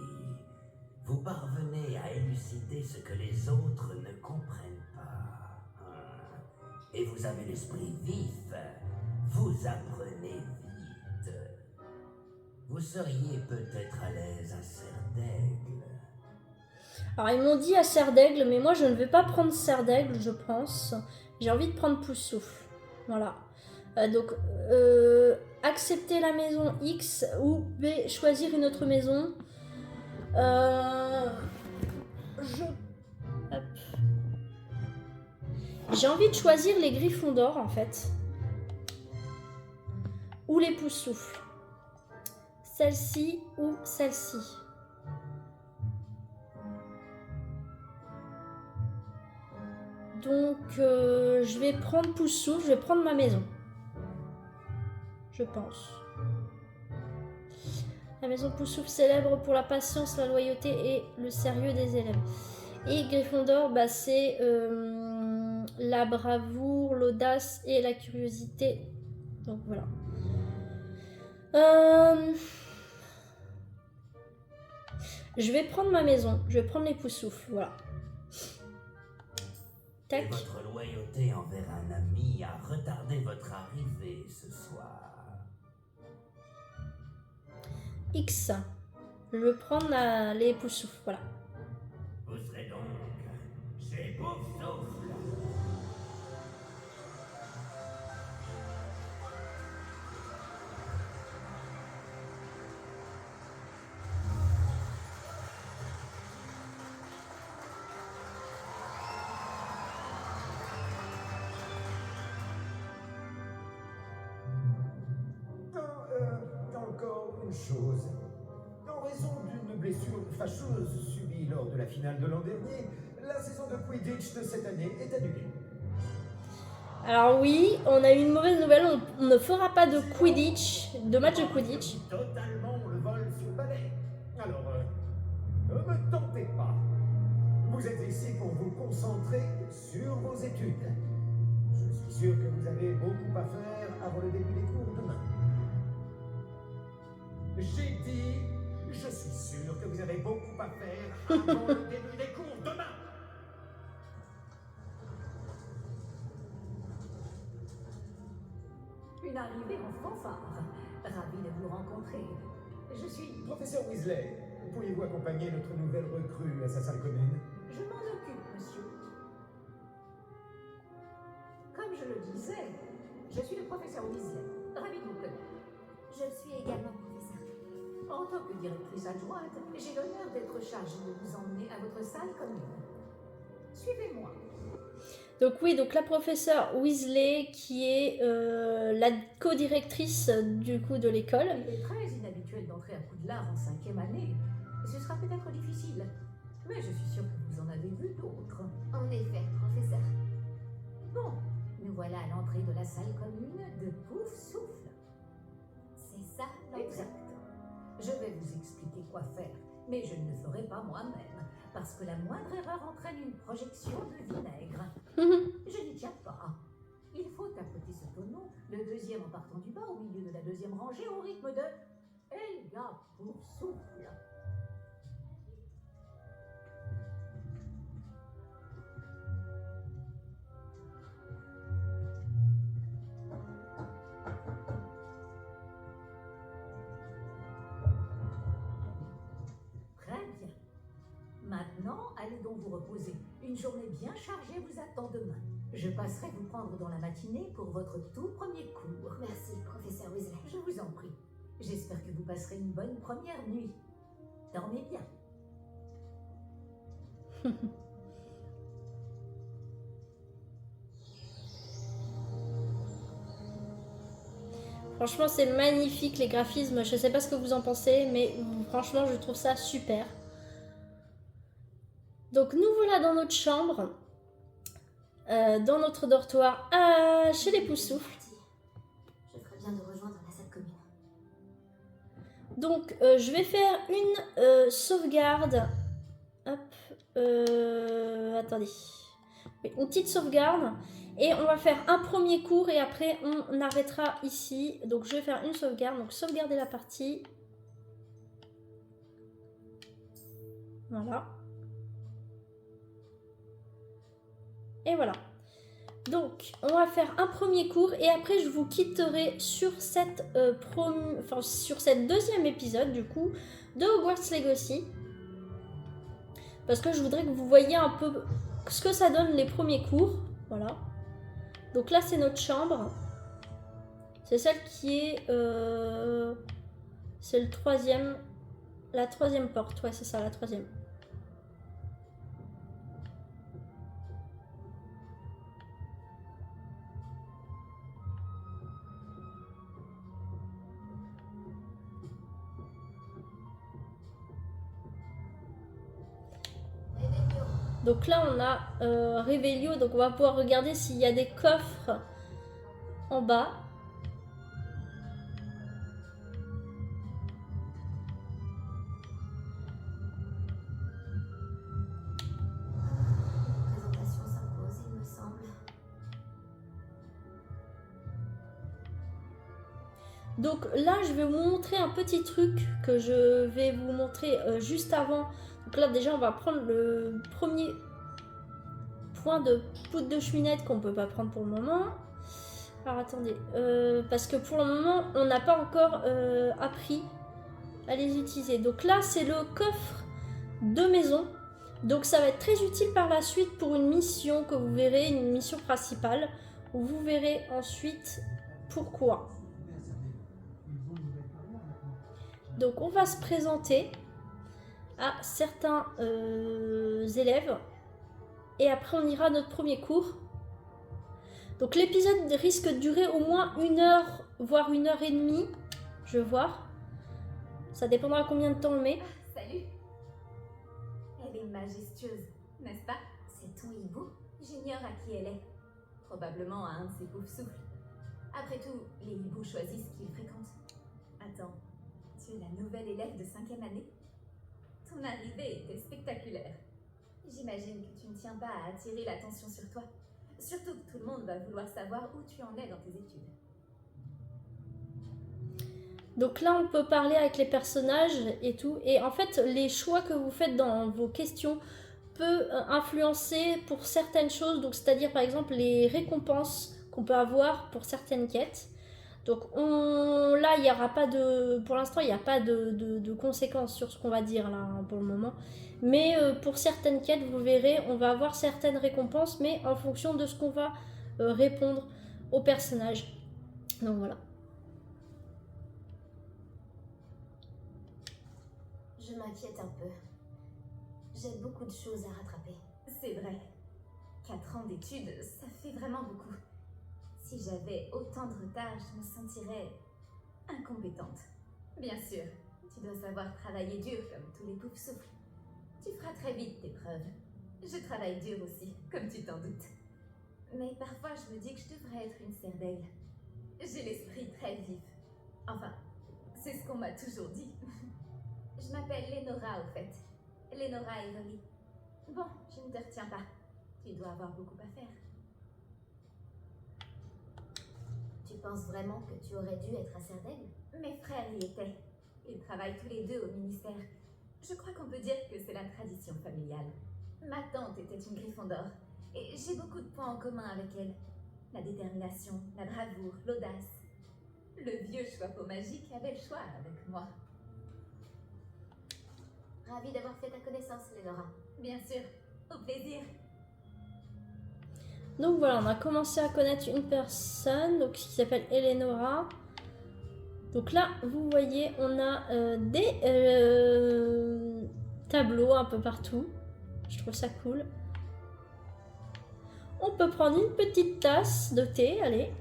Vous parvenez à élucider ce que les autres ne comprennent pas. Et vous avez l'esprit vif. Vous apprenez vite. Vous seriez peut-être à l'aise à Serre d'Aigle. Alors, ils m'ont dit à Serre d'Aigle, mais moi, je ne vais pas prendre Serre d'Aigle, je pense. J'ai envie de prendre Poussoufle. Voilà. Donc, accepter la maison X ou B, choisir une autre maison. Hop. J'ai envie de choisir les Griffons d'or, en fait. Ou les Poussoufles. Celle-ci ou celle-ci. Donc, je vais prendre Poussoufle, je vais prendre ma maison. Je pense. La maison Poussoufle, célèbre pour la patience, la loyauté et le sérieux des élèves. Et Gryffondor, bah, c'est la bravoure, l'audace et la curiosité. Donc voilà. Je vais prendre ma maison. Je vais prendre les Poussoufles. Voilà. Et votre loyauté envers un ami a retardé votre arrivée ce soir. X. Je veux prendre les Poussoufles. Voilà. Vous serez donc chez Poussoufle. Encore une chose. En raison d'une blessure fâcheuse subie lors de la finale de l'an dernier, la saison de Quidditch de cette année est annulée. Alors oui, on a eu une mauvaise nouvelle, on ne fera pas de Quidditch, de match de Quidditch. Totalement le vol sur balai. Alors, ne me tentez pas. Vous êtes ici pour vous concentrer sur vos études. Je suis sûr que vous avez beaucoup à faire avant le début des cours demain. J'ai dit, je suis sûr que vous avez beaucoup à faire avant le début des cours demain. Une arrivée en fanfare. Ravi de vous rencontrer. Je suis... Professeur Weasley, pourriez-vous accompagner notre nouvelle recrue à sa salle commune? Je m'en occupe, monsieur. Comme je le disais, je suis le professeur Weasley. Ravi de vous connaître. Je le suis également, professeur. En tant que directrice adjointe, j'ai l'honneur d'être chargée de vous emmener à votre salle commune. Suivez-moi. Donc oui, donc la professeure Weasley qui est la co-directrice du coup de l'école. Il est très inhabituel d'entrer à Poudlard en 5e année. Ce sera peut-être difficile, mais je suis sûre que vous en avez vu d'autres. En effet, professeur. Bon, nous voilà à l'entrée de la salle commune de Poufsouffle. C'est ça, l'entrée. Exact. Je vais vous expliquer quoi faire, mais je ne le ferai pas moi-même, parce que la moindre erreur entraîne une projection de vinaigre. Je n'y tiens pas. Il faut tapoter ce tonneau, le deuxième en partant du bas, au milieu de la deuxième rangée, au rythme de Elga Poufsouffle. reposer. Une journée bien chargée vous attend demain. Je passerai vous prendre dans la matinée pour votre tout premier cours. Merci, professeur Weasley. Je vous en prie. J'espère que vous passerez une bonne première nuit. Dormez bien. Franchement, c'est magnifique les graphismes. Je sais pas ce que vous en pensez, mais franchement, je trouve ça super. Donc, nous voilà dans notre chambre, dans notre dortoir, chez les Poufsouffles. Je ferais bien de rejoindre la salle commune. Donc, je vais faire une sauvegarde. Hop. Attendez. Oui, une petite sauvegarde. Et on va faire un premier cours et après on arrêtera ici. Donc, je vais faire une sauvegarde. Donc, sauvegarder la partie. Voilà. Et voilà. Donc, on va faire un premier cours et après je vous quitterai sur cette, sur cette deuxième épisode du coup de Hogwarts Legacy. Parce que je voudrais que vous voyiez un peu ce que ça donne les premiers cours. Voilà. Donc là c'est notre chambre. C'est celle qui est... c'est le troisième... La troisième porte. Ouais, c'est ça, la troisième. Donc là, on a Réveillon. Donc on va pouvoir regarder s'il y a des coffres en bas. Présentation s'impose, il me semble. Donc là, je vais vous montrer un petit truc que je vais vous montrer juste avant. Donc là, déjà, on va prendre le premier point de poudre de cheminette qu'on ne peut pas prendre pour le moment. Alors, attendez. Parce que pour le moment, on n'a pas encore appris à les utiliser. Donc là, c'est le coffre de maison. Donc ça va être très utile par la suite pour une mission que vous verrez, une mission principale. Où vous verrez ensuite pourquoi. Donc on va se présenter à certains élèves et après on ira à notre premier cours. Donc l'épisode risque de durer au moins 1 heure, voire 1h30, je vais voir. Ça dépendra combien de temps on met. Salut. Elle est majestueuse, n'est-ce pas? C'est ton hibou? J'ignore à qui elle est. Probablement à un de ses Poufsouffles. Après tout, les hiboux choisissent qui ils fréquentent. Attends. Tu es la nouvelle élève de 5e année? Ton arrivée était spectaculaire. J'imagine que tu ne tiens pas à attirer l'attention sur toi. Surtout que tout le monde va vouloir savoir où tu en es dans tes études. Donc là, on peut parler avec les personnages et tout. Et en fait, les choix que vous faites dans vos questions peuvent influencer pour certaines choses. Donc, c'est-à-dire, par exemple, les récompenses qu'on peut avoir pour certaines quêtes. Donc là, il n'y aura pas de... Pour l'instant, il n'y a pas de conséquences sur ce qu'on va dire là pour le moment. Mais pour certaines quêtes, vous verrez, on va avoir certaines récompenses, mais en fonction de ce qu'on va répondre aux personnages. Donc voilà. Je m'inquiète un peu. J'ai beaucoup de choses à rattraper. C'est vrai. 4 ans d'études, ça fait vraiment beaucoup. Si j'avais autant de retard, je me sentirais incompétente. Bien sûr, tu dois savoir travailler dur comme tous les Poufsouffles. Tu feras très vite tes preuves. Je travaille dur aussi, comme tu t'en doutes. Mais parfois, je me dis que je devrais être une Serdaigle. J'ai l'esprit très vif. Enfin, c'est ce qu'on m'a toujours dit. Je m'appelle Lénora, au fait. Lénora Evoli. Bon, je ne te retiens pas. Tu dois avoir beaucoup à faire. Tu penses vraiment que tu aurais dû être à Serdaigle? Mes frères y étaient. Ils travaillent tous les deux au ministère. Je crois qu'on peut dire que c'est la tradition familiale. Ma tante était une Gryffondor, et j'ai beaucoup de points en commun avec elle. La détermination, la bravoure, l'audace. Le vieux chapeau magique avait le choix avec moi. Ravie d'avoir fait ta connaissance, Lénora. Bien sûr. Au plaisir. Donc voilà, on a commencé à connaître une personne donc, qui s'appelle Eleonora. Donc là, vous voyez, on a des tableaux un peu partout. Je trouve ça cool. On peut prendre une petite tasse de thé, allez.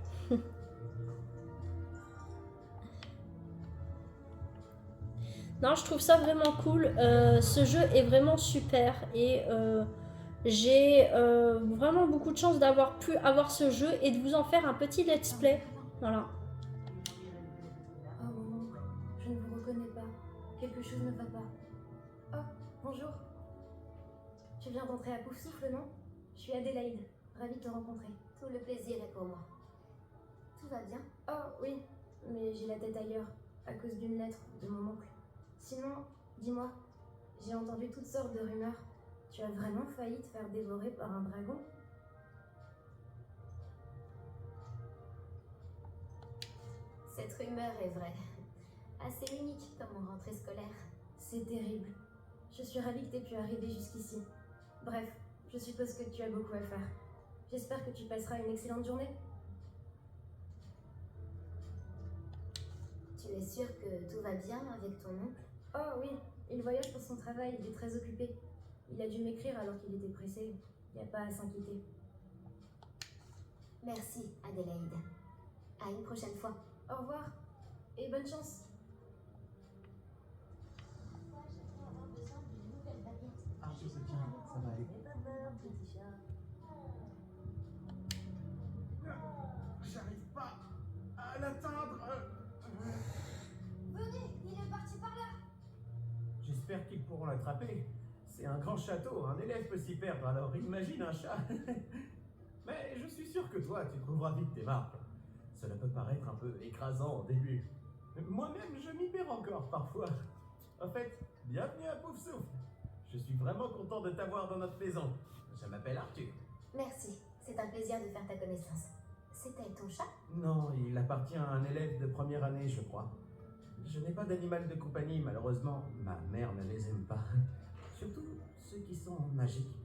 Non, je trouve ça vraiment cool. Ce jeu est vraiment super et j'ai vraiment beaucoup de chance d'avoir pu avoir ce jeu et de vous en faire un petit let's play. Voilà. Oh mon oncle, je ne vous reconnais pas. Quelque chose ne va pas. Oh, bonjour. Tu viens d'entrer à Poufsouffle, non? Je suis Adélaïde. Ravie de te rencontrer. Tout le plaisir est pour moi. Tout va bien? Oh oui, mais j'ai la tête ailleurs, à cause d'une lettre de mon oncle. Sinon, dis-moi, j'ai entendu toutes sortes de rumeurs. Tu as vraiment failli te faire dévorer par un dragon? Cette rumeur est vraie. Assez unique comme rentrée scolaire. C'est terrible. Je suis ravie que tu aies pu arriver jusqu'ici. Bref, je suppose que tu as beaucoup à faire. J'espère que tu passeras une excellente journée. Tu es sûre que tout va bien avec ton oncle? Oh oui, il voyage pour son travail, il est très occupé. Il a dû m'écrire alors qu'il était pressé. Il n'y a pas à s'inquiéter. Merci, Adélaïde. À une prochaine fois. Au revoir et bonne chance. Arthur se tient, ça va aller. J'arrive pas à l'atteindre. Venez, il est parti par là. J'espère qu'ils pourront l'attraper. C'est un grand château, un élève peut s'y perdre, alors imagine un chat. Mais je suis sûr que toi, tu trouveras vite tes marques. Cela peut paraître un peu écrasant au début. Moi-même, je m'y perds encore parfois. En fait, bienvenue à Poufsouffle. Je suis vraiment content de t'avoir dans notre maison. Je m'appelle Arthur. Merci, c'est un plaisir de faire ta connaissance. C'était ton chat? Non, il appartient à un élève de première année, je crois. Je n'ai pas d'animal de compagnie, malheureusement. Ma mère ne les aime pas. Surtout ceux qui sont magiques.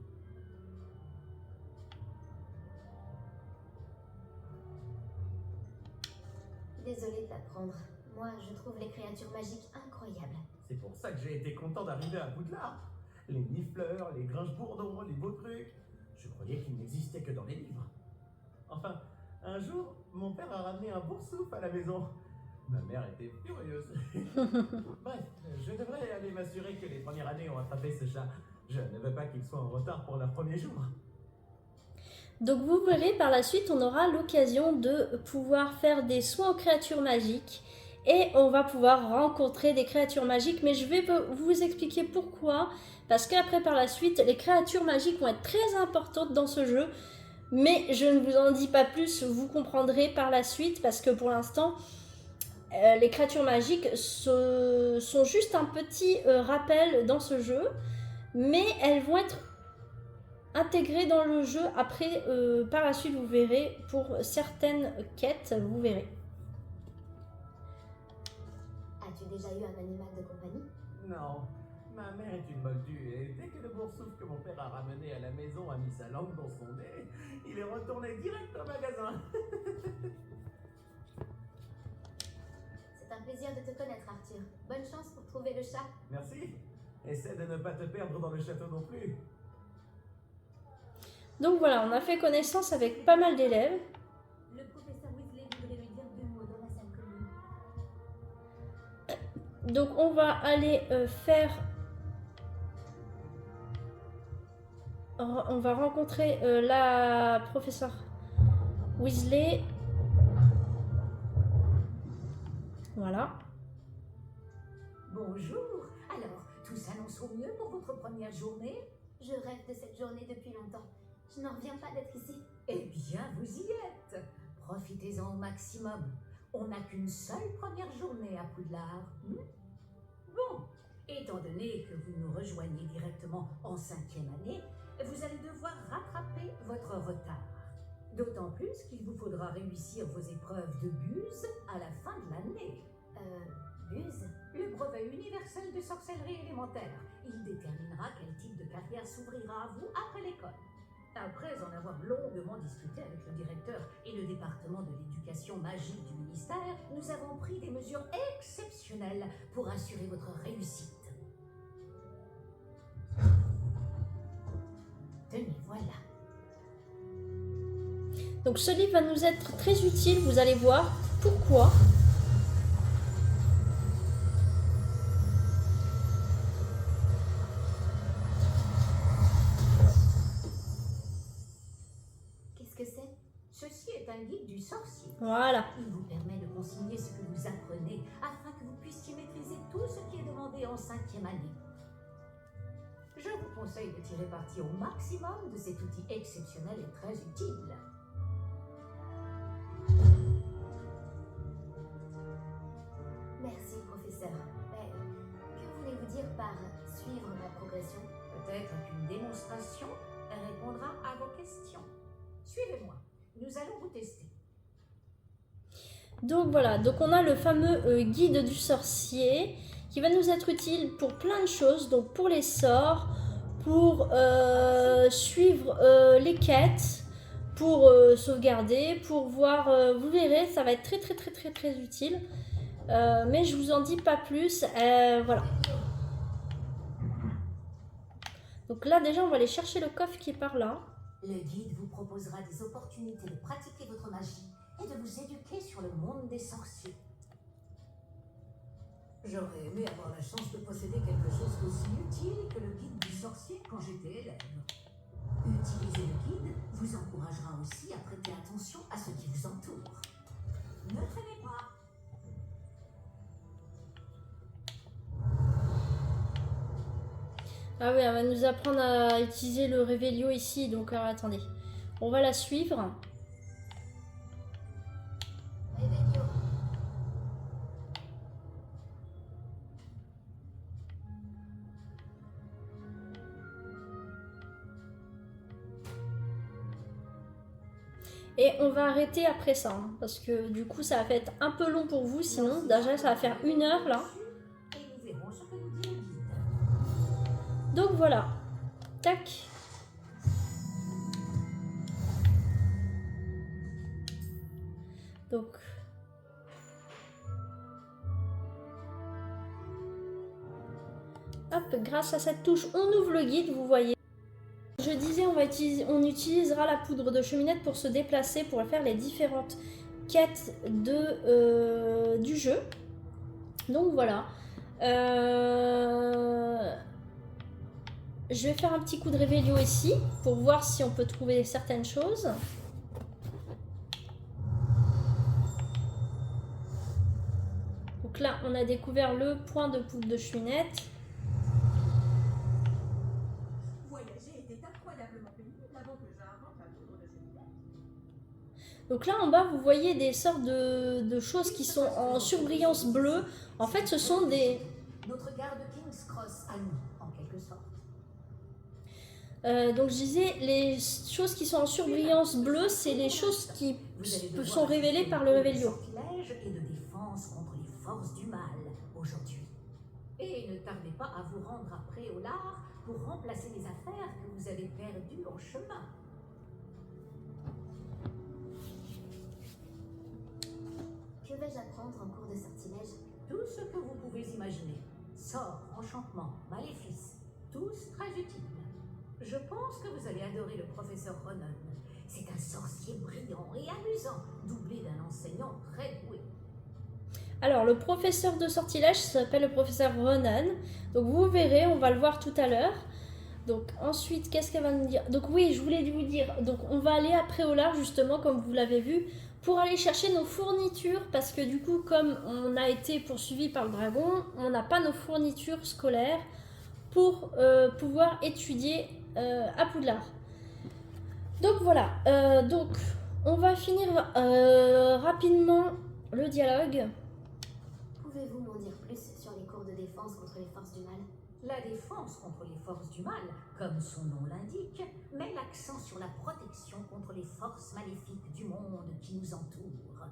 Désolée de l'apprendre. Moi, je trouve les créatures magiques incroyables. C'est pour ça que j'ai été content d'arriver à Poudlard. Les nifleurs, les grinche-bourdons, les beaux trucs. Je croyais qu'ils n'existaient que dans les livres. Enfin, un jour, mon père a ramené un boursouf à la maison. Ma mère était furieuse. Bref, je devrais aller m'assurer que les premières années ont attrapé ce chat. Je ne veux pas qu'il soit en retard pour leur premier jour. Donc vous verrez par la suite, on aura l'occasion de pouvoir faire des soins aux créatures magiques et on va pouvoir rencontrer des créatures magiques, mais je vais vous expliquer pourquoi, parce qu'après par la suite, les créatures magiques vont être très importantes dans ce jeu, mais je ne vous en dis pas plus, vous comprendrez par la suite, parce que pour l'instant, les créatures magiques sont juste un petit rappel dans ce jeu, mais elles vont être intégrées dans le jeu après, par la suite vous verrez, pour certaines quêtes, vous verrez. As-tu déjà eu un animal de compagnie? Non, ma mère est une moldue et dès que le boursouf que mon père a ramené à la maison a mis sa langue dans son nez, il est retourné direct au magasin. C'est un plaisir de te connaître, Arthur. Bonne chance pour trouver le chat. Merci. Essaie de ne pas te perdre dans le château non plus. Donc voilà, on a fait connaissance avec pas mal d'élèves. Le professeur Weasley voudrait lui dire 2 mots dans la salle commune. Donc on va aller on va rencontrer la professeure Weasley. Voilà. Bonjour. Alors, tout s'annonce au mieux pour votre première journée? Je rêve de cette journée depuis longtemps. Je n'en reviens pas d'être ici. Eh bien, vous y êtes. Profitez-en au maximum. On n'a qu'une seule première journée à Poudlard. Bon, étant donné que vous nous rejoignez directement en 5e année, vous allez devoir rattraper votre retard. D'autant plus qu'il vous faudra réussir vos épreuves de buse à la fin de l'année. Buse? Le brevet unique universel de sorcellerie élémentaire. Il déterminera quel type de carrière s'ouvrira à vous après l'école. Après en avoir longuement discuté avec le directeur et le département de l'éducation magique du ministère, nous avons pris des mesures exceptionnelles pour assurer votre réussite. Tenez, voilà. Donc ce livre va nous être très utile, vous allez voir pourquoi. Qu'est-ce que c'est? Ceci est un guide du sorcier. Voilà. Il vous permet de consigner ce que vous apprenez afin que vous puissiez maîtriser tout ce qui est demandé en 5e année. Je vous conseille de tirer parti au maximum de cet outil exceptionnel et très utile. Merci, professeur. Mais que voulez-vous dire par suivre ma progression? Peut-être qu'une démonstration répondra à vos questions. Suivez-moi, nous allons vous tester. Donc voilà, donc on a le fameux guide du sorcier qui va nous être utile pour plein de choses, donc pour les sorts, pour suivre les quêtes, pour sauvegarder, pour voir, vous verrez, ça va être très utile, mais je vous en dis pas plus, voilà. Donc là déjà on va aller chercher le coffre qui est par là. Le guide vous proposera des opportunités de pratiquer votre magie et de vous éduquer sur le monde des sorciers. J'aurais aimé avoir la chance de posséder quelque chose d'aussi utile que le guide du sorcier quand j'étais élève. Utiliser le guide vous encouragera aussi à prêter attention à ce qui vous entoure. Ne traînez pas. Ah oui, elle va nous apprendre à utiliser le Révélio ici, donc alors, attendez. On va la suivre. Réveillon. Et on va arrêter après ça, hein, parce que du coup ça va être un peu long pour vous, sinon déjà ça va faire 1 heure là. Et nous verrons ce que nous dit le guide. Donc voilà, tac. Donc hop, grâce à cette touche, on ouvre le guide, vous voyez. Je disais, on utilisera la poudre de cheminette pour se déplacer, pour faire les différentes quêtes du jeu. Donc voilà. Je vais faire un petit coup de Révélio ici pour voir si on peut trouver certaines choses. Donc là, on a découvert le point de poudre de cheminette. Donc là en bas vous voyez des sortes de choses qui sont en surbrillance bleue. En fait ce sont des... Notre garde King's Cross à nous, en quelque sorte. donc je disais, les choses qui sont en surbrillance bleue, c'est les choses qui sont révélées par le Révélio. Sortilège et de défense contre les forces du mal aujourd'hui. Et ne tardez pas à vous rendre à Préolard pour remplacer les affaires que vous avez perdues en chemin. Que vais-je apprendre en cours de sortilège? Tout ce que vous pouvez imaginer. Sorts, enchantements, maléfices, tous très utiles. Je pense que vous allez adorer le professeur Ronan. C'est un sorcier brillant et amusant, doublé d'un enseignant très doué. Alors le professeur de sortilège s'appelle le professeur Ronan. Donc vous verrez, on va le voir tout à l'heure. Donc ensuite, qu'est-ce qu'elle va nous dire? Donc oui, je voulais vous dire, donc on va aller à Préolard justement, comme vous l'avez vu, pour aller chercher nos fournitures, parce que du coup, comme on a été poursuivi par le dragon, on n'a pas nos fournitures scolaires pour pouvoir étudier à Poudlard. Donc voilà, donc on va finir rapidement le dialogue. Pouvez-vous m'en dire plus sur les cours de défense contre les forces du mal? La défense contre les forces du mal, comme son nom l'indique, met l'accent sur la protection contre les forces maléfiques du monde qui nous entoure.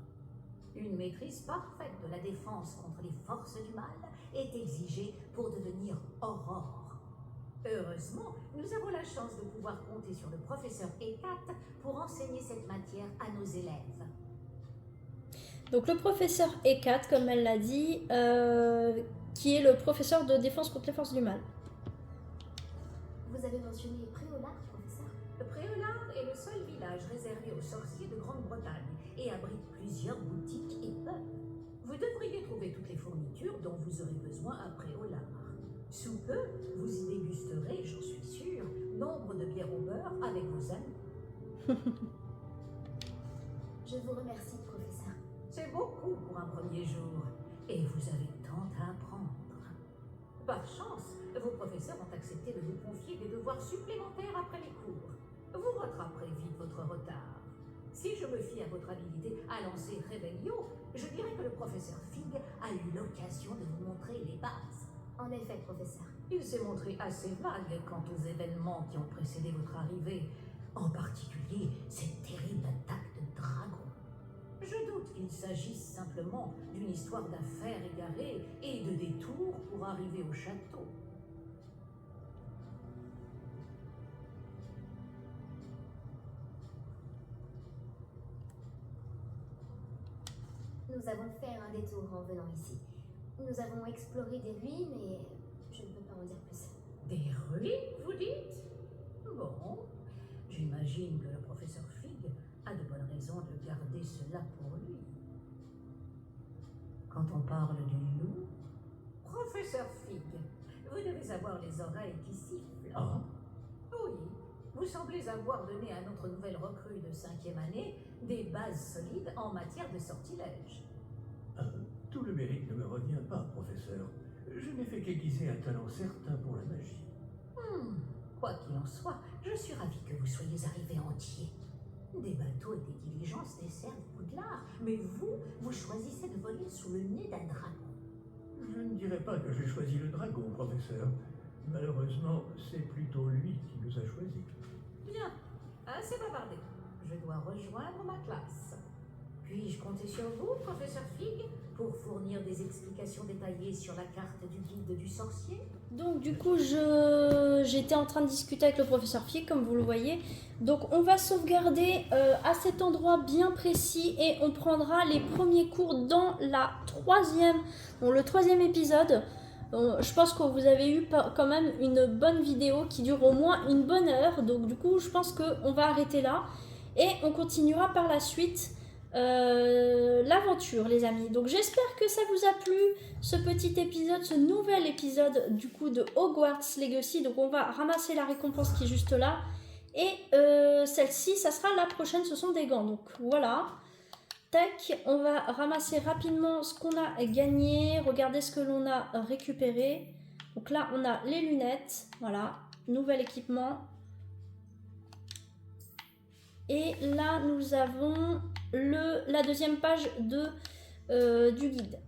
Une maîtrise parfaite de la défense contre les forces du mal est exigée pour devenir Aurore. Heureusement, nous avons la chance de pouvoir compter sur le professeur Hecat pour enseigner cette matière à nos élèves. Donc le professeur Hecat, comme elle l'a dit, qui est le professeur de défense contre les forces du mal. Vous avez mentionné Préolard, professeur? Préolard est le seul village réservé aux sorciers de Grande-Bretagne et abrite plusieurs boutiques et pubs. Vous devriez trouver toutes les fournitures dont vous aurez besoin à Préolard. Sous peu, vous y dégusterez, j'en suis sûre, nombre de bières au beurre avec vos amis. Je vous remercie, professeur. C'est beaucoup pour un premier jour, et vous avez tant à apprendre. Par chance, vos professeurs ont accepté de vous confier des devoirs supplémentaires après les cours. Vous rattraperez vite votre retard. Si je me fie à votre habilité à lancer Revelio, je dirais que le professeur Fig a eu l'occasion de vous montrer les bases. En effet, professeur. Il s'est montré assez vague quant aux événements qui ont précédé votre arrivée, en particulier cette terrible attaque de dragon. Je doute qu'il s'agisse simplement d'une histoire d'affaires égarées et de détours pour arriver au château. Nous avons fait un détour en venant ici. Nous avons exploré des ruines et je ne peux pas en dire plus. Des ruines, vous dites? Bon, j'imagine que le professeur Fig a de bonnes raisons de garder cela pour lui. Quand on parle du loup, professeur Fig, vous devez avoir les oreilles qui sifflent. Ah, Oui, vous semblez avoir donné à notre nouvelle recrue de 5e année des bases solides en matière de sortilège. tout le mérite ne me revient pas, professeur. Je n'ai fait qu'aiguiser un talent certain pour la magie. Quoi qu'il en soit, je suis ravie que vous soyez arrivé entier. Des bateaux et des diligences desservent Poudlard, mais vous choisissez de voler sous le nez d'un dragon. Je ne dirais pas que j'ai choisi le dragon, professeur. Malheureusement, c'est plutôt lui qui nous a choisis. Bien, assez bavardé. Je dois rejoindre ma classe. Puis-je compter sur vous, professeur Fig, pour fournir des explications détaillées sur la carte du guide du sorcier? Donc du coup, j'étais en train de discuter avec le professeur Fig, comme vous le voyez. Donc on va sauvegarder à cet endroit bien précis et on prendra les premiers cours dans le troisième épisode. Je pense que vous avez eu quand même une bonne vidéo qui dure au moins une bonne heure. Donc du coup, je pense qu'on va arrêter là et on continuera par la suite l'aventure, les amis. Donc j'espère que ça vous a plu, ce petit épisode, ce nouvel épisode du coup de Hogwarts Legacy. Donc on va ramasser la récompense qui est juste là. Et celle-ci, ça sera la prochaine, ce sont des gants. Donc voilà. Tac, on va ramasser rapidement ce qu'on a gagné. Regardez ce que l'on a récupéré. Donc là, on a les lunettes. Voilà, nouvel équipement. Et là, nous avons la deuxième page du guide.